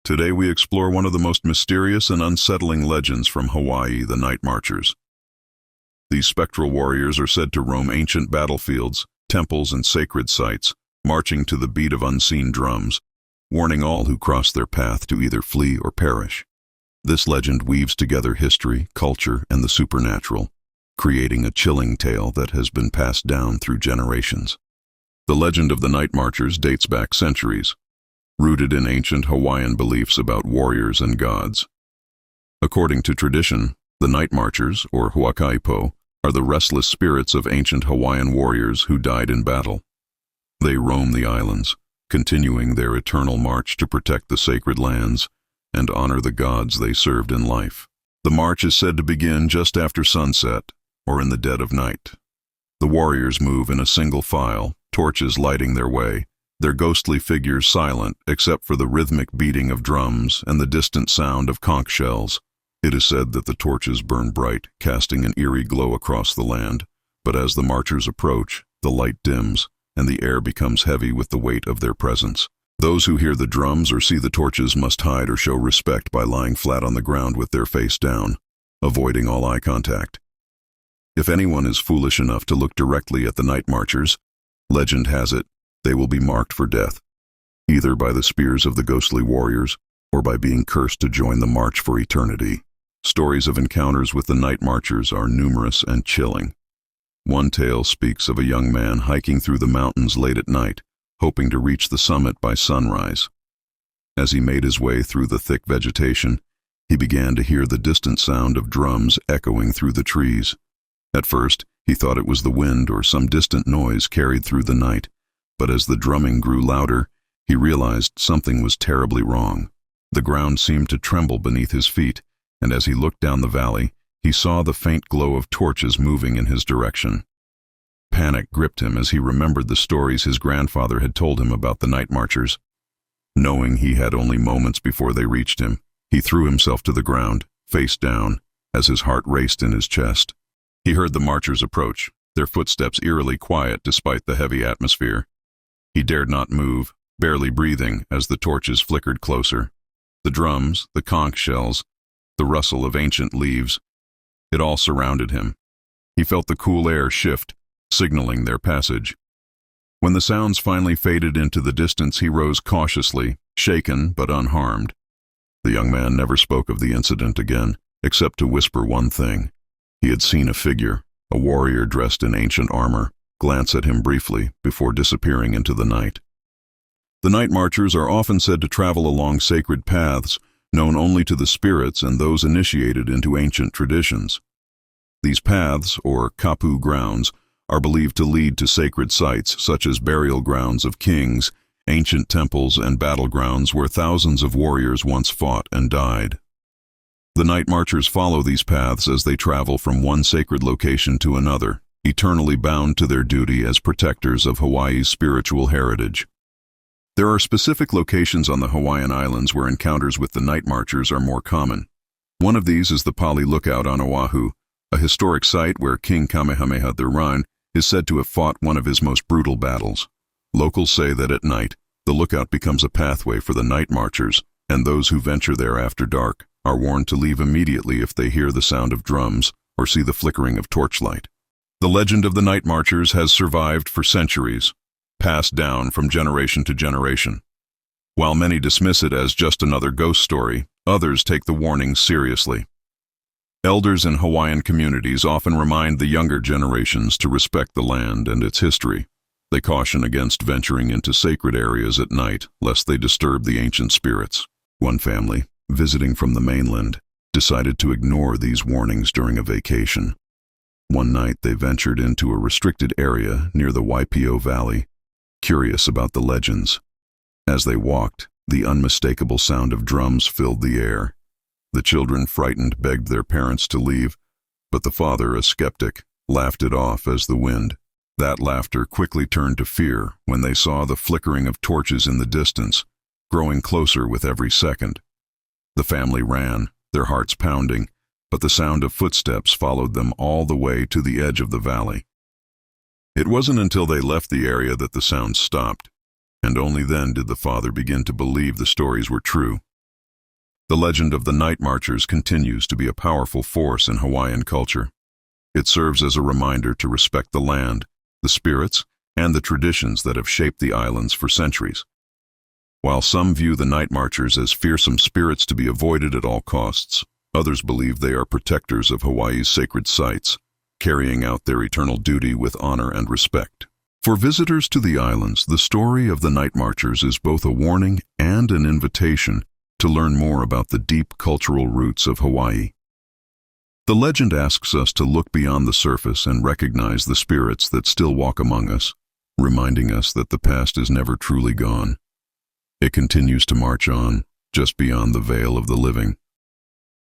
Today we explore one of the most mysterious and unsettling legends from Hawaii, the NightMarchers. These spectral warriors are said to roam ancient battlefields, temples, and sacred sites, marching to the beat of unseen drums, warning all who cross their path to either flee or perish. This legend weaves together history, culture, and the supernatural, creating a chilling tale that has been passed down through generations. The legend of the NightMarchers dates back centuries, rooted in ancient Hawaiian beliefs about warriors and gods. According to tradition, the NightMarchers, or Huakaipo, are the restless spirits of ancient Hawaiian warriors who died in battle. They roam the islands, continuing their eternal march to protect the sacred lands and honor the gods they served in life. The march is said to begin just after sunset, or in the dead of night. The warriors move in a single file, torches lighting their way, their ghostly figures silent except for the rhythmic beating of drums and the distant sound of conch shells. It is said that the torches burn bright, casting an eerie glow across the land, but as the marchers approach, the light dims, and the air becomes heavy with the weight of their presence. Those who hear the drums or see the torches must hide or show respect by lying flat on the ground with their face down, avoiding all eye contact. If anyone is foolish enough to look directly at the NightMarchers, legend has it, they will be marked for death, either by the spears of the ghostly warriors or by being cursed to join the march for eternity. Stories of encounters with the NightMarchers are numerous and chilling. One tale speaks of a young man hiking through the mountains late at night, hoping to reach the summit by sunrise. As he made his way through the thick vegetation, he began to hear the distant sound of drums echoing through the trees. At first, he thought it was the wind or some distant noise carried through the night, but as the drumming grew louder, he realized something was terribly wrong. The ground seemed to tremble beneath his feet, and as he looked down the valley, he saw the faint glow of torches moving in his direction. Panic gripped him as he remembered the stories his grandfather had told him about the NightMarchers. Knowing he had only moments before they reached him, he threw himself to the ground, face down, as his heart raced in his chest. He heard the marchers approach, their footsteps eerily quiet despite the heavy atmosphere. He dared not move, barely breathing as the torches flickered closer. The drums, the conch shells, the rustle of ancient leaves, it all surrounded him. He felt the cool air shift, signaling their passage. When the sounds finally faded into the distance, he rose cautiously, shaken but unharmed. The young man never spoke of the incident again, except to whisper one thing. He had seen a figure, a warrior dressed in ancient armor, glance at him briefly before disappearing into the night. The NightMarchers are often said to travel along sacred paths, known only to the spirits and those initiated into ancient traditions. These paths, or kapu grounds, are believed to lead to sacred sites such as burial grounds of kings, ancient temples, and battlegrounds where thousands of warriors once fought and died. The NightMarchers follow these paths as they travel from one sacred location to another, eternally bound to their duty as protectors of Hawaii's spiritual heritage. There are specific locations on the Hawaiian Islands where encounters with the NightMarchers are more common. One of these is the Pali Lookout on Oahu, a historic site where King Kamehameha II is said to have fought one of his most brutal battles. Locals say that at night, the lookout becomes a pathway for the NightMarchers, and those who venture there after dark are warned to leave immediately if they hear the sound of drums or see the flickering of torchlight. The legend of the NightMarchers has survived for centuries, passed down from generation to generation. While many dismiss it as just another ghost story, others take the warnings seriously. Elders in Hawaiian communities often remind the younger generations to respect the land and its history. They caution against venturing into sacred areas at night, lest they disturb the ancient spirits. One family, visiting from the mainland, decided to ignore these warnings during a vacation. One night they ventured into a restricted area near the Waipio Valley, curious about the legends. As they walked, the unmistakable sound of drums filled the air. The children, frightened, begged their parents to leave, but the father, a skeptic, laughed it off as the wind. That laughter quickly turned to fear when they saw the flickering of torches in the distance, growing closer with every second. The family ran, their hearts pounding, but the sound of footsteps followed them all the way to the edge of the valley. It wasn't until they left the area that the sound stopped, and only then did the father begin to believe the stories were true. The legend of the NightMarchers continues to be a powerful force in Hawaiian culture. It serves as a reminder to respect the land, the spirits, and the traditions that have shaped the islands for centuries. While some view the NightMarchers as fearsome spirits to be avoided at all costs, others believe they are protectors of Hawaii's sacred sites, carrying out their eternal duty with honor and respect. For visitors to the islands, the story of the NightMarchers is both a warning and an invitation to learn more about the deep cultural roots of Hawaii. The legend asks us to look beyond the surface and recognize the spirits that still walk among us, reminding us that the past is never truly gone. It continues to march on, just beyond the veil of the living.